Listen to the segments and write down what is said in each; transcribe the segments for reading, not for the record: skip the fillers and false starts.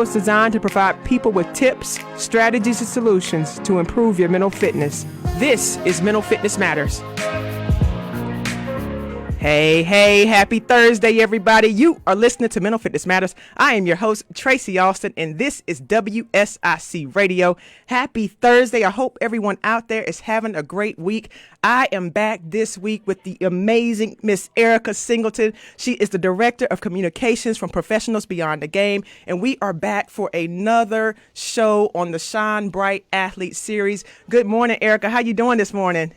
It's designed to provide people with tips, strategies, and solutions to improve your mental fitness. This is Mental Fitness Matters. Hey, happy Thursday, everybody. You are listening to Mental Fitness Matters. I am your host, Tracy Alston, and this is WSIC Radio. Happy Thursday. I hope everyone out there is having a great week. I am back this week with the amazing Miss Erica Singleton. She is the Director of Communications from Professionals Beyond the Game, and we are back for another show on the Shine Bright Athlete Series. Good morning, Erica. How you doing this morning?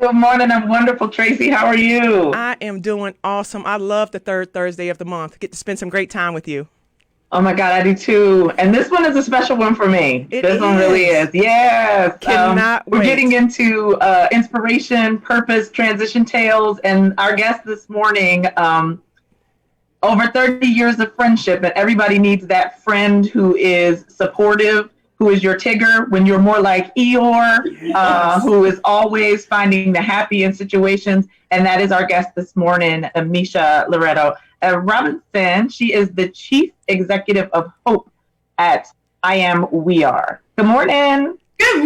Good morning. I'm wonderful, Tracy. How are you? I am doing awesome. I love the third Thursday of the month. Get to spend some great time with you. Oh my God, I do too. And this one is a special one for me. This one really is. Yes. We're getting into inspiration, purpose, transition tales. And our guest this morning, over 30 years of friendship, and everybody needs that friend who is supportive, who is your Tigger when you're more like Eeyore, yes. Who is always finding the happy in situations. And that is our guest this morning, Meisha Robinson. She is the Chief Executive of Hope at We Are. Good morning. Good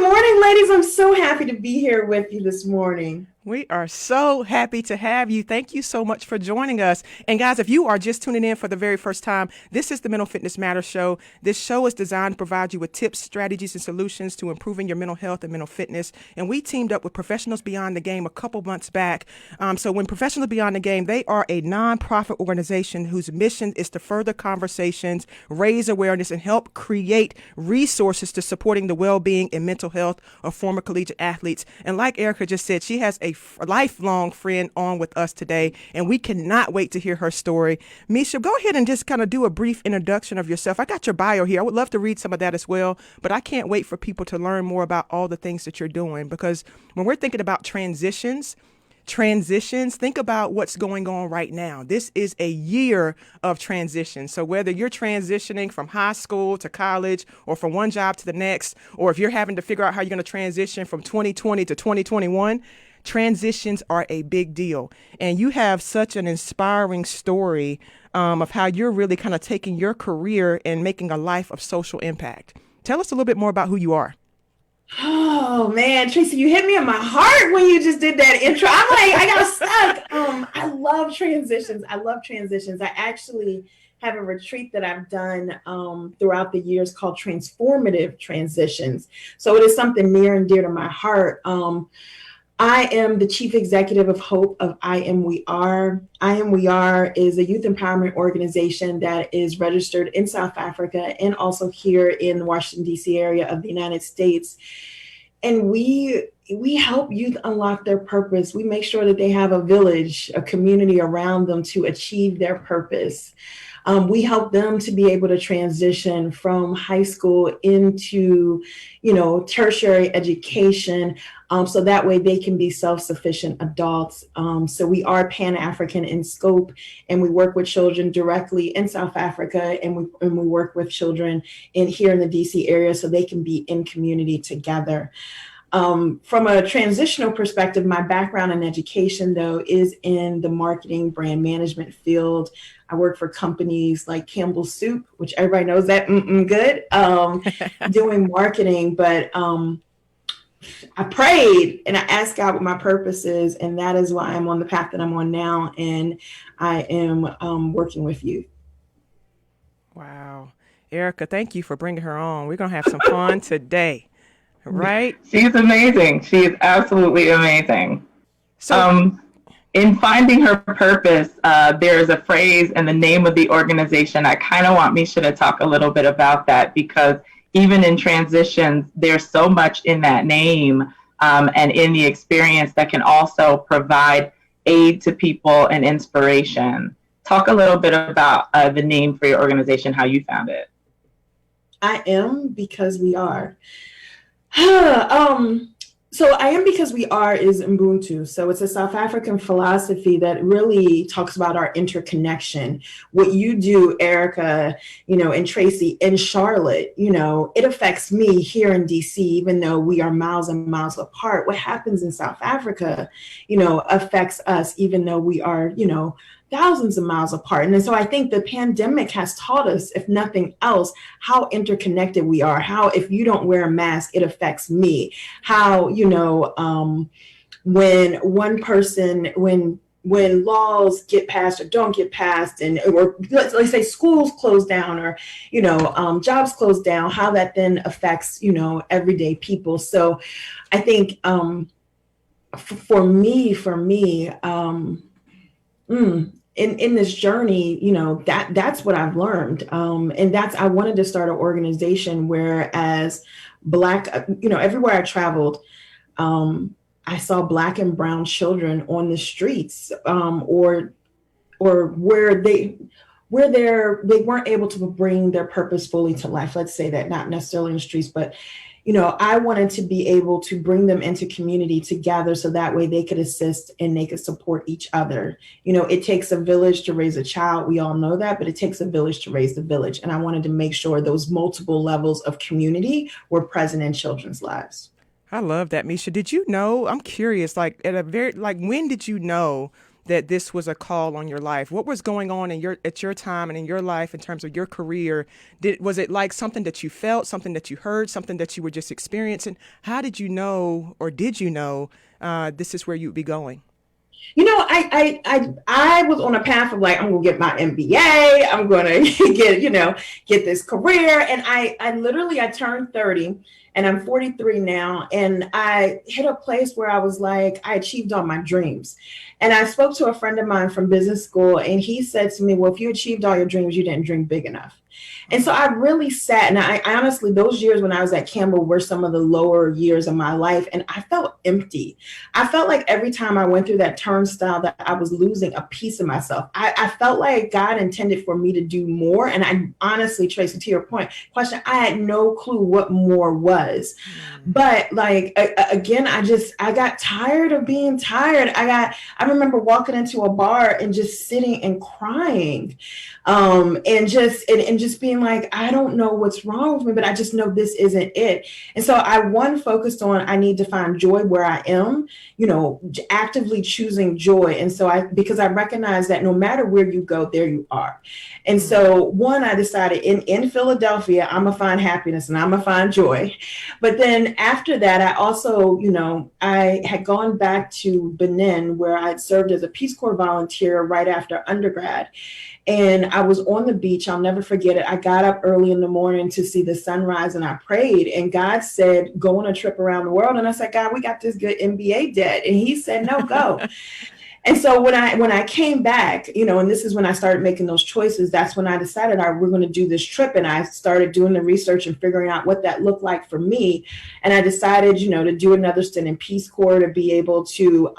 morning, ladies. I'm so happy to be here with you this morning. We are so happy to have you. Thank you so much for joining us. And guys, if you are just tuning in for the very first time, this is the Mental Fitness Matters Show. This show is designed to provide you with tips, strategies, and solutions to improving your mental health and mental fitness. And we teamed up with Professionals Beyond the Game a couple months back. So when Professionals Beyond the Game, they are a nonprofit organization whose mission is to further conversations, raise awareness, and help create resources to supporting the well-being and mental health of former collegiate athletes. And like Erica just said, she has a lifelong friend on with us today, and we cannot wait to hear her story. Meisha, go ahead and just kind of do a brief introduction of yourself. I got your bio here. I would love to read some of that as well, but I can't wait for people to learn more about all the things that you're doing, because when we're thinking about transitions, think about what's going on right now. This is a year of transition. So whether you're transitioning from high school to college, or from one job to the next, or if you're having to figure out how you're going to transition from 2020 to 2021, transitions are a big deal. And you have such an inspiring story of how you're really kind of taking your career and making a life of social impact. Tell us a little bit more about who you are. Oh man, Tracy, you hit me in my heart when you just did that intro. I'm like, I got stuck. I love transitions. I actually have a retreat that I've done throughout the years called Transformative Transitions. So it is something near and dear to my heart. I am the Chief Executive of Hope of We Are. We Are is a youth empowerment organization that is registered in South Africa and also here in the Washington, D.C. area of the United States. And we help youth unlock their purpose. We make sure that they have a village, a community around them to achieve their purpose. We help them to be able to transition from high school into, tertiary education, so that way they can be self-sufficient adults. So we are Pan-African in scope, and we work with children directly in South Africa, and we work with children here in the DC area so they can be in community together. From a transitional perspective, my background in education, though, is in the marketing brand management field. I work for companies like Campbell's Soup, which everybody knows that good, doing marketing. But I prayed and I asked God what my purpose is, and that is why I'm on the path that I'm on now, and I am working with youth. Wow. Erica, thank you for bringing her on. We're going to have some fun today. Right? She's amazing. She is absolutely amazing. So, in finding her purpose, there is a phrase in the name of the organization. I kind of want Meisha to talk a little bit about that, because even in transitions, there's so much in that name and in the experience that can also provide aid to people and inspiration. Talk a little bit about the name for your organization, how you found it. I am because we are. So I am because we are is Ubuntu. So it's a South African philosophy that really talks about our interconnection. What you do, Erica, and Tracy in Charlotte, it affects me here in DC, even though we are miles and miles apart. What happens in South Africa, affects us, even though we are, thousands of miles apart. And so I think the pandemic has taught us, if nothing else, how interconnected we are, how if you don't wear a mask, it affects me, how, when one person, when laws get passed or don't get passed, and or let's say schools close down, or jobs close down, how that then affects everyday people. So I think for me in this journey, that's what I've learned, and I wanted to start an organization where, as Black, everywhere I traveled, I saw Black and brown children on the streets, or where they weren't able to bring their purpose fully to life. Let's say that, not necessarily in the streets, but I wanted to be able to bring them into community together, so that way they could assist and they could support each other. It takes a village to raise a child. We all know that, but it takes a village to raise the village. And I wanted to make sure those multiple levels of community were present in children's lives. I love that, Meisha. Did you know, I'm curious, when did you know that this was a call on your life? What was going on at your time and in your life in terms of your career? Was it like something that you felt, something that you heard, something that you were just experiencing? How did you know, or did you know, this is where you'd be going? I was on a path of I'm going to get my MBA. I'm going to get this career. And I turned 30 and I'm 43 now. And I hit a place where I was I achieved all my dreams. And I spoke to a friend of mine from business school, and he said to me, well, if you achieved all your dreams, you didn't dream big enough. And so I really sat, and I honestly, those years when I was at Campbell were some of the lower years of my life, and I felt empty. I felt like every time I went through that turnstile that I was losing a piece of myself. I felt like God intended for me to do more. And I honestly, Tracy, to your question, I had no clue what more was. But again, I got tired of being tired. I remember walking into a bar and just sitting and crying, and just being I don't know what's wrong with me, but I just know this isn't it. And so I focused on, I need to find joy where I am, actively choosing joy. And so because I recognize that no matter where you go, there you are. And so I decided in Philadelphia, I'm gonna find happiness and I'm gonna find joy. But then after that, I also, I had gone back to Benin, where I'd served as a Peace Corps volunteer right after undergrad. And I was on the beach. I'll never forget it. I got up early in the morning to see the sunrise, and I prayed. And God said, go on a trip around the world. And I said, God, we got this good MBA debt. And he said, no, go. And so when I came back, and this is when I started making those choices, that's when I decided we're going to do this trip. And I started doing the research and figuring out what that looked like for me. And I decided, to do another stint in Peace Corps to be able to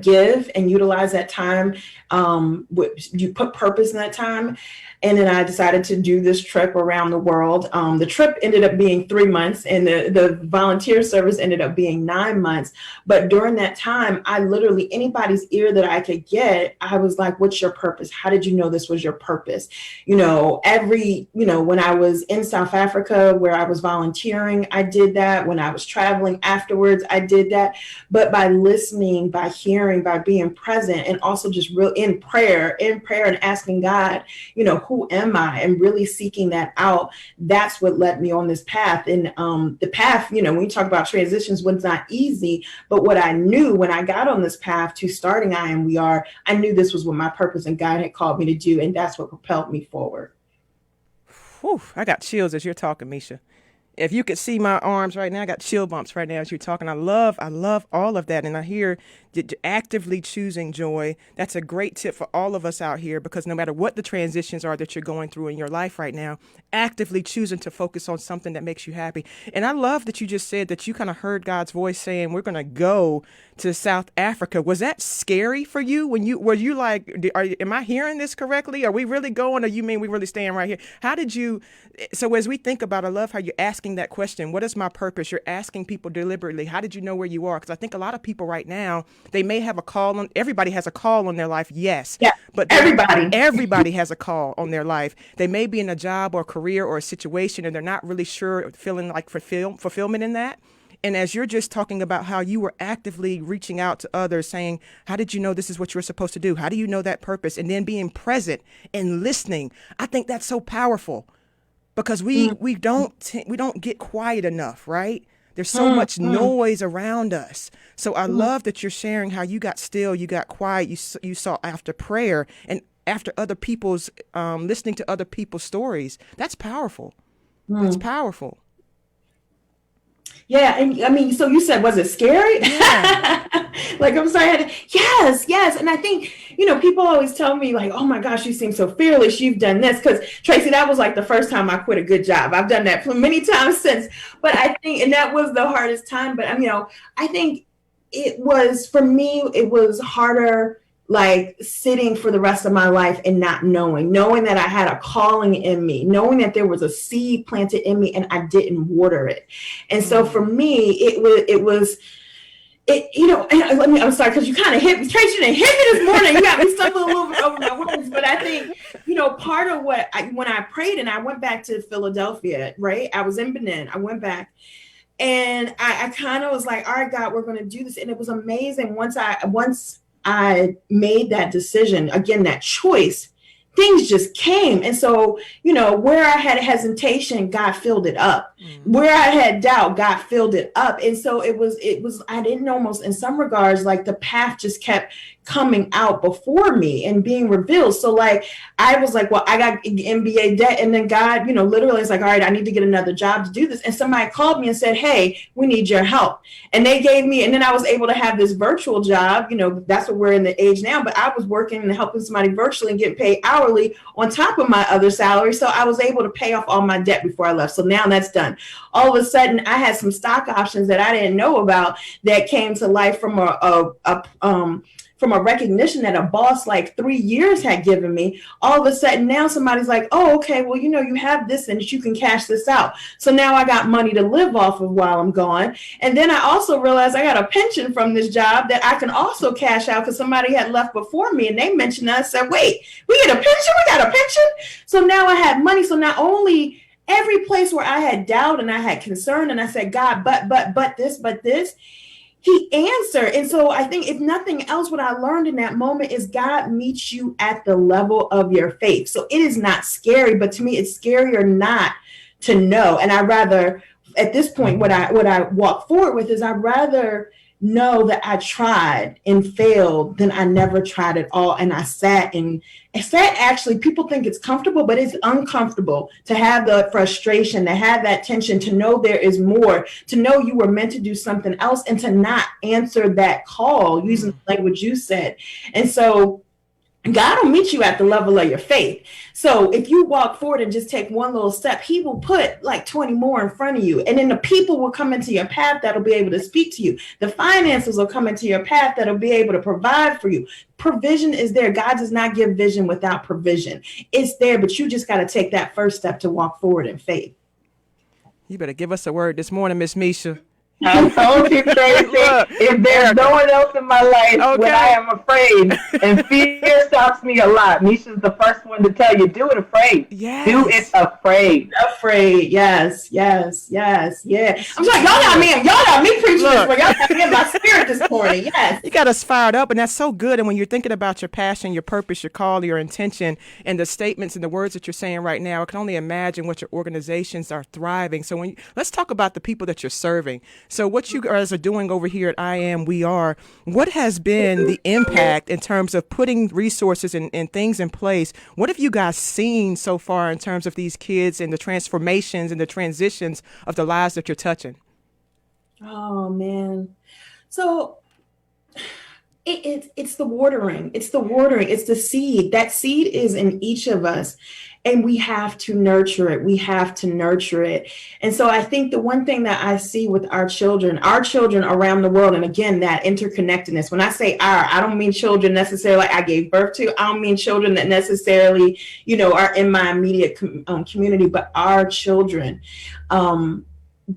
give and utilize that time. You put purpose in that time. And then I decided to do this trip around the world. The trip ended up being 3 months, and the volunteer service ended up being 9 months. But during that time, I literally, anybody's ear that I could get, I was like, what's your purpose? How did you know this was your purpose? When I was in South Africa, where I was volunteering, I did that. When I was traveling afterwards, I did that. But by listening, by hearing, by being present, and also just real in prayer and asking God, who am I? And really seeking that out. That's what led me on this path. And the path, when you talk about transitions, was not easy. But what I knew when I got on this path to starting I Am We Are, I knew this was what my purpose and God had called me to do. And that's what propelled me forward. Whew, I got chills as you're talking, Meisha. If you could see my arms right now, I got chill bumps right now as you're talking. I love all of that. And I hear actively choosing joy. That's a great tip for all of us out here, because no matter what the transitions are that you're going through in your life right now, actively choosing to focus on something that makes you happy. And I love that you just said that you kind of heard God's voice saying, we're going to go to South Africa. Was that scary for you? Were you like, am I hearing this correctly? Are we really going? Or you mean we really staying right here? How did you, so as we think about, I love how you're asking that question, what is my purpose? You're asking people deliberately, how did you know where you are? Because I think a lot of people right now, they may have a call on, everybody has a call on their life, yes. Yeah, but everybody has a call on their life. They may be in a job or career or a situation, and they're not really sure, feeling like fulfillment in that. And as you're just talking about how you were actively reaching out to others, saying, how did you know this is what you're supposed to do? How do you know that purpose? And then being present and listening. I think that's so powerful because we don't get quiet enough, right? There's so much noise around us. So I love that you're sharing how you got still, you got quiet, you saw after prayer and after other people's, listening to other people's stories. That's powerful. That's powerful. Yeah, and I mean, so you said, was it scary? Yeah. Like, I'm sorry. Yes. And I think, people always tell me like, oh my gosh, you seem so fearless. You've done this. Because Tracy, that was like the first time I quit a good job. I've done that many times since. But I think, and that was the hardest time. But I think for me, it was harder, like sitting for the rest of my life and not knowing that I had a calling in me, knowing that there was a seed planted in me and I didn't water it. And so for me, it was, I'm sorry, because you kind of hit me, Tracy, you didn't hit me this morning. You got me stumbling a little bit over my words. But I think, part of when I prayed and I went back to Philadelphia, right? I was in Benin. I went back and I kind of was like, all right, God, we're going to do this. And it was amazing. Once I made that decision, again, that choice, things just came. And so, where I had hesitation, God filled it up. Where I had doubt, God filled it up. And so it was, I didn't almost, in some regards, like the path just kept coming out before me and being revealed. So like, I was like, well, I got MBA debt. And then God, literally is like, all right, I need to get another job to do this. And somebody called me and said, hey, we need your help. And they gave me, and then I was able to have this virtual job. That's what we're in the age now, but I was working and helping somebody virtually and getting paid hourly on top of my other salary. So I was able to pay off all my debt before I left. So now that's done. All of a sudden I had some stock options that I didn't know about that came to life from a recognition that a boss like 3 years had given me. All of a sudden now somebody's like, oh, okay, well, you have this and you can cash this out. So now I got money to live off of while I'm gone. And then I also realized I got a pension from this job that I can also cash out because somebody had left before me and they mentioned us, said, wait, we got a pension. So now I had money. So not only every place where I had doubt and I had concern and I said, God, but this, he answered. And so I think if nothing else, what I learned in that moment is God meets you at the level of your faith. So it is not scary, but to me, it's scarier not to know. And I rather, at this point, what I walk forward with is I'd rather know that I tried and failed than I never tried at all. And I sat actually, people think it's comfortable, but it's uncomfortable to have the frustration, to have that tension, to know there is more, to know you were meant to do something else and to not answer that call using the language you said. And so God will meet you at the level of your faith. So if you walk forward and just take one little step, he will put like 20 more in front of you. And then the people will come into your path that'll be able to speak to you. The finances will come into your path that'll be able to provide for you. Provision is there. God does not give vision without provision. It's there, but you just got to take that first step to walk forward in faith. You better give us a word this morning, Miss Meisha. I told you, Tracy, if there's no one else in my life when I am afraid, and fear stops me a lot, Meisha's the first one to tell you, do it afraid. Yes. Do it afraid. Afraid, yes. I'm sorry, y'all got me preaching this morning. Y'all got me in my spirit this morning, yes. You got us fired up, and that's so good. And when you're thinking about your passion, your purpose, your call, your intention, and the statements and the words that you're saying right now, I can only imagine what your organizations are thriving. So let's talk about the people that you're serving. So what you guys are doing over here at I Am, We Are, what has been the impact in terms of putting resources and things in place? What have you guys seen so far in terms of these kids and the transformations and the transitions of the lives that you're touching? Oh, man. So it's the watering. It's the watering. It's the seed. That seed is in each of us. And we have to nurture it. And so I think the one thing that I see with our children around the world, and again, that interconnectedness, when I say I don't mean children necessarily I gave birth to. I don't mean children that necessarily, are in my immediate community, but our children,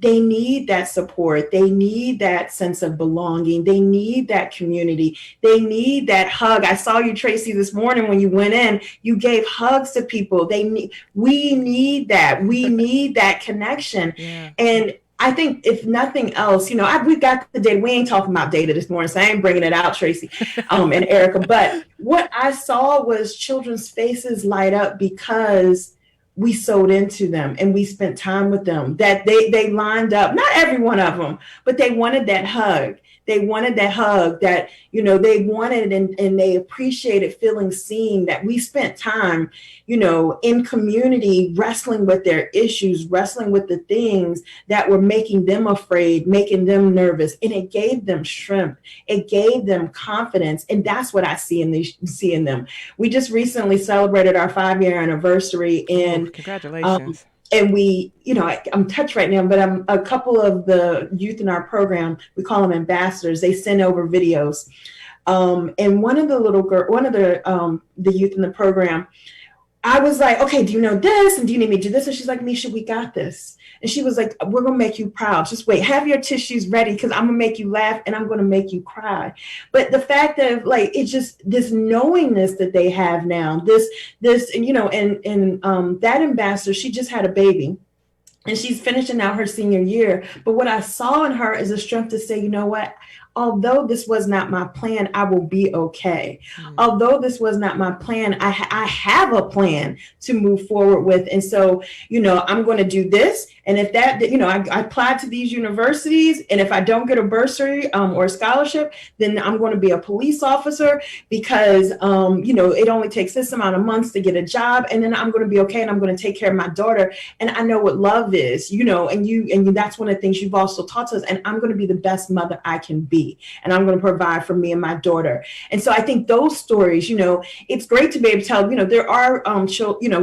they need that support. They need that sense of belonging. They need that community. They need that hug. I saw you, Tracy, this morning when you went in, you gave hugs to people. We need that. We need that connection. Yeah. And I think if nothing else, we got the data. We ain't talking about data this morning, so I ain't bringing it out, Tracy and Erica. But what I saw was children's faces light up because we sewed into them and we spent time with them, that they lined up, not every one of them, but they wanted that hug. They wanted that hug that, they wanted and they appreciated feeling seen, that we spent time, in community, wrestling with their issues, wrestling with the things that were making them afraid, making them nervous. And it gave them strength. It gave them confidence. And that's what I see in them. We just recently celebrated our 5-year anniversary. And congratulations. And we, I'm touched right now, but a couple of the youth in our program, we call them ambassadors. They send over videos. And one of the youth in the program, I was like, okay, do you know this? And do you need me to do this? And she's like, Meisha, we got this. And she was like, we're going to make you proud. Just wait, have your tissues ready, because I'm going to make you laugh and I'm going to make you cry. But the fact of it's just this knowingness that they have now, this, and that ambassador, she just had a baby. And she's finishing out her senior year. But what I saw in her is a strength to say, you know what? Although this was not my plan, I will be okay. Although this was not my plan, I have a plan to move forward with. And so, I'm going to do this. And if that, I applied to these universities, and if I don't get a bursary or a scholarship, then I'm going to be a police officer, because, it only takes this amount of months to get a job. And then I'm going to be okay. And I'm going to take care of my daughter. And I know what love is, and that's one of the things you've also taught us. And I'm going to be the best mother I can be. And I'm going to provide for me and my daughter. And so I think those stories, it's great to be able to tell, there are,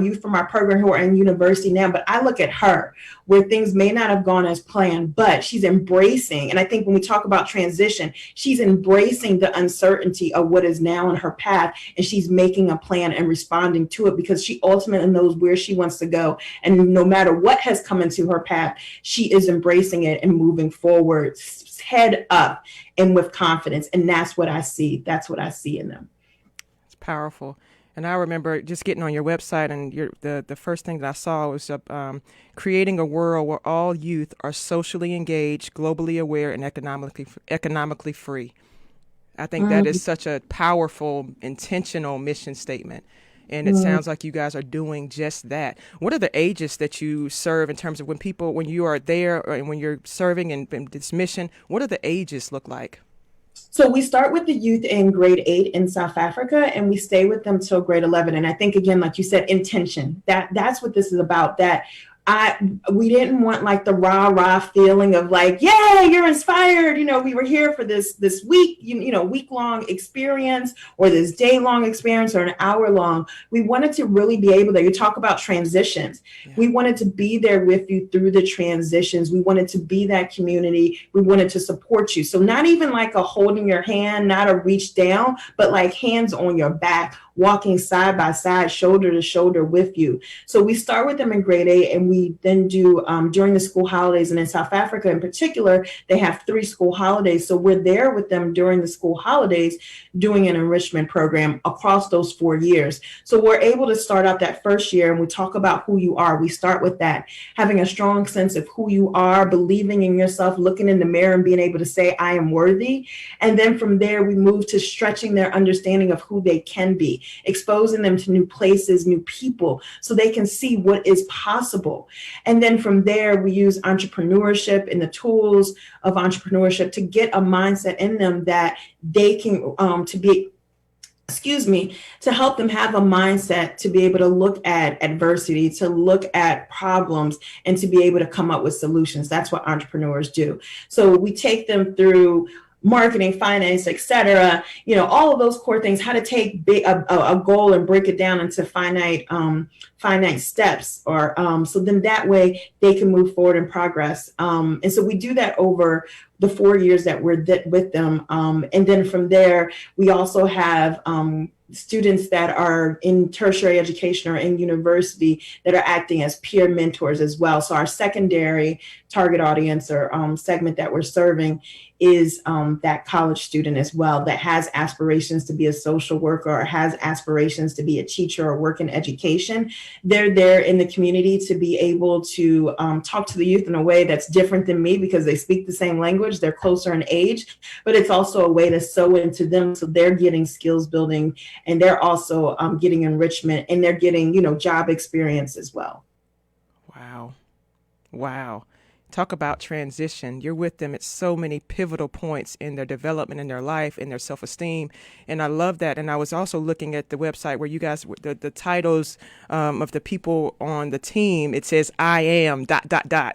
youth from our program who are in university now, but I look at her where things may not have gone as planned, but she's embracing. And I think when we talk about transition, she's embracing the uncertainty of what is now in her path. And she's making a plan and responding to it, because she ultimately knows where she wants to go. And no matter what has come into her path, she is embracing it and moving forward, head up and with confidence. And that's what I see. That's what I see in them. It's powerful. And I remember just getting on your website, and the first thing that I saw was creating a world where all youth are socially engaged, globally aware, and economically free. I think that is such a powerful, intentional mission statement. And it sounds like you guys are doing just that. What are the ages that you serve in terms of when you are there and when you're serving in this mission? What do the ages look like? So we start with the youth in grade 8 in South Africa, and we stay with them till grade 11. And I think, again, like you said, intention, that's what this is about, that we didn't want like the rah-rah feeling of like, yeah, you're inspired. We were here for this week, week-long experience, or this day-long experience, or an hour-long. We wanted to really be able to, you talk about transitions. Yeah. We wanted to be there with you through the transitions. We wanted to be that community. We wanted to support you. So not even like a holding your hand, not a reach down, but like hands on your back, walking side by side, shoulder to shoulder with you. So we start with them in grade 8, and we then do during the school holidays. And in South Africa in particular, they have 3 school holidays. So we're there with them during the school holidays doing an enrichment program across those 4 years. So we're able to start out that first year, and we talk about who you are. We start with that, having a strong sense of who you are, believing in yourself, looking in the mirror and being able to say, I am worthy. And then from there, we move to stretching their understanding of who they can be, exposing them to new places, new people, so they can see what is possible. And then from there, we use entrepreneurship and the tools of entrepreneurship to get a mindset in them that they can, to help them have a mindset to be able to look at adversity, to look at problems, and to be able to come up with solutions. That's what entrepreneurs do. So we take them through marketing, finance, etc. All of those core things, how to take a goal and break it down into finite steps, or so then that way they can move forward and progress. And so we do that over the 4 years that we're with them. And then from there, we also have students that are in tertiary education or in university that are acting as peer mentors as well. So our secondary target audience or segment that we're serving is that college student as well that has aspirations to be a social worker or has aspirations to be a teacher or work in education. They're there in the community to be able to talk to the youth in a way that's different than me because they speak the same language, they're closer in age, but it's also a way to sow into them so they're getting skills building and they're also getting enrichment and they're getting, job experience as well. Wow. Talk about transition. You're with them at so many pivotal points in their development, in their life, in their self-esteem. And I love that. And I was also looking at the website where you guys, the titles of the people on the team, it says, I am ...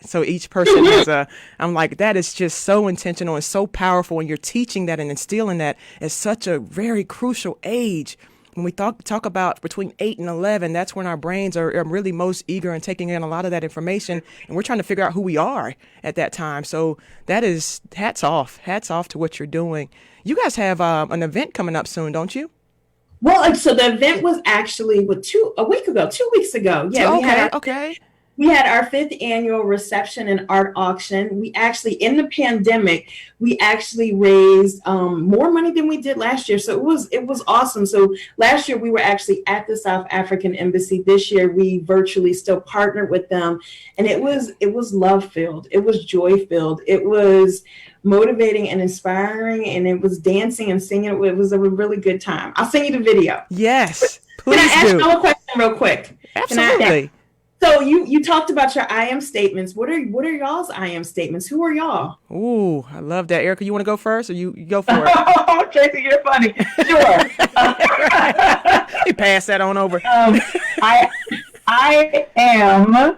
So each person has I'm like, that is just so intentional and so powerful. And you're teaching that and instilling that at such a very crucial age. When we talk about between 8 and 11, that's when our brains are really most eager and taking in a lot of that information. And we're trying to figure out who we are at that time. So that is hats off to what you're doing. You guys have an event coming up soon, don't you? Well, so the event was actually 2 weeks ago. Yeah. Okay. We had our 5th annual reception and art auction. We actually, in the pandemic, we actually raised more money than we did last year. So it was awesome. So last year we were actually at the South African Embassy. This year we virtually still partnered with them, and it was love filled. It was joy filled. It was motivating and inspiring, and it was dancing and singing. It was a really good time. I'll send you the video. Yes, please. Can I ask you a question real quick? Absolutely. So you talked about your I am statements. What are y'all's I am statements? Who are y'all? Ooh, I love that. Erica, you want to go first or you go for it? Oh, Tracy, you're funny. Sure. You pass that on over. I am.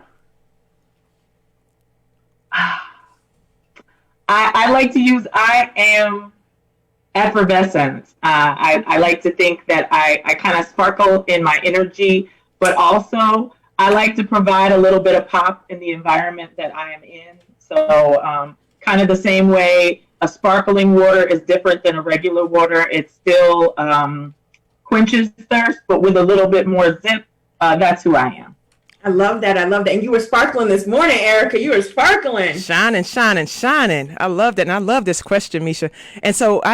I like to use I am effervescent. I like to think that I kind of sparkle in my energy, but also I like to provide a little bit of pop in the environment that I am in. So kind of the same way a sparkling water is different than a regular water. It still quenches thirst, but with a little bit more zip. That's who I am. I love that. And you were sparkling this morning, Erica. You were sparkling. Shining. I love that. And I love this question, Meisha. And so I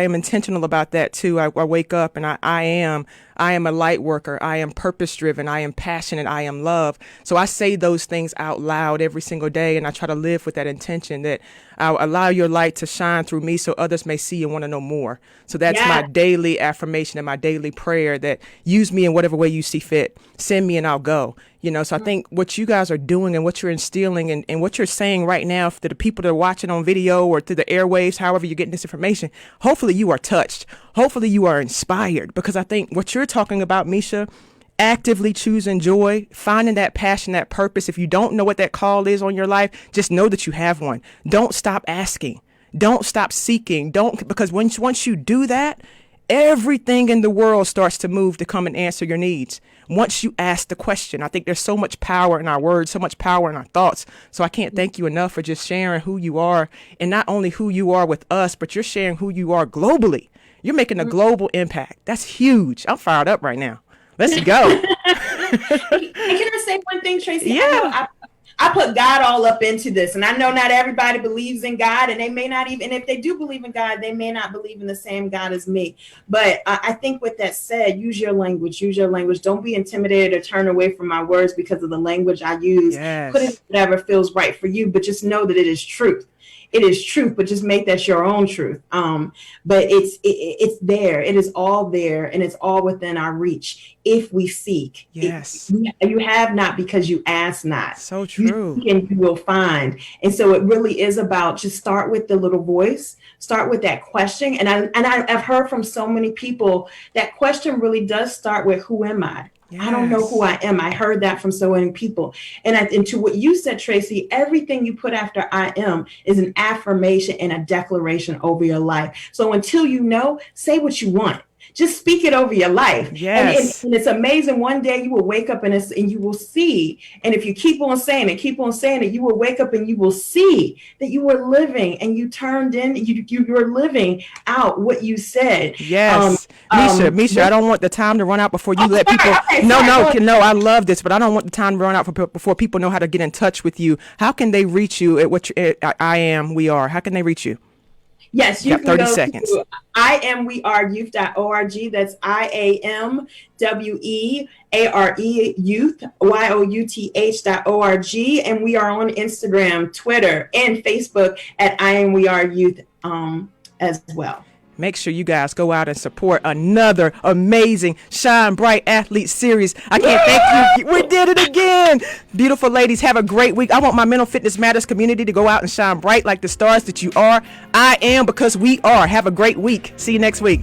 am intentional about that too. I wake up and I am a light worker. I am purpose driven. I am passionate. I am love. So I say those things out loud every single day. And I try to live with that intention that I'll allow your light to shine through me so others may see and want to know more. So that's my daily affirmation and my daily prayer that use me in whatever way you see fit. Send me and I'll go. So I think what you guys are doing and what you're instilling and what you're saying right now to the people that are watching on video or through the airwaves, however you're getting this information, hopefully you are touched. Hopefully you are inspired, because I think what you're talking about, Meisha, actively choosing joy, finding that passion, that purpose. If you don't know what that call is on your life, just know that you have one. Don't stop asking. Don't stop seeking. Because once you do that, everything in the world starts to move to come and answer your needs. Once you ask the question, I think there's so much power in our words, so much power in our thoughts. So I can't thank you enough for just sharing who you are, and not only who you are with us, but you're sharing who you are globally. You're making a global impact. That's huge. I'm fired up right now. Let's go. Can I say one thing, Tracy? Yeah. I put God all up into this, and I know not everybody believes in God, and they may not even, if they do believe in God, they may not believe in the same God as me. But I think with that said, use your language. Don't be intimidated or turn away from my words because of the language I use. Yes. Put it whatever feels right for you, but just know that it is truth. It is truth, but just make that your own truth. But it's there. It is all there, and it's all within our reach if we seek. Yes. You have not because you ask not. So true. You seek and you will find. And so it really is about just start with the little voice, start with that question. And I've heard from so many people that question really does start with, who am I? Yes. I don't know who I am. I heard that from so many people. And to what you said, Tracy, everything you put after I am is an affirmation and a declaration over your life. So until you know, say what you want. just speak it over your life. Yes. And it's amazing. One day you will wake up and you will see. And if you keep on saying it, you will wake up and you will see that you were living and you turned in, you were living out what you said. Yes. Meisha, I don't want the time to run out before you let people. No, I love this, but I don't want the time to run out before people know how to get in touch with you. How can they reach you at We Are? How can they reach you? Yes, you can 30 go seconds. to IamWeAreYouth.org. That's IamWeAre Youth, YOUTH.org. And we are on Instagram, Twitter, and Facebook at IamWeAreYouth as well. Make sure you guys go out and support another amazing Shine Bright Athlete Series. I can't thank you. We did it again. Beautiful ladies, have a great week. I want my Mental Fitness Matters community to go out and shine bright like the stars that you are. I am because we are. Have a great week. See you next week.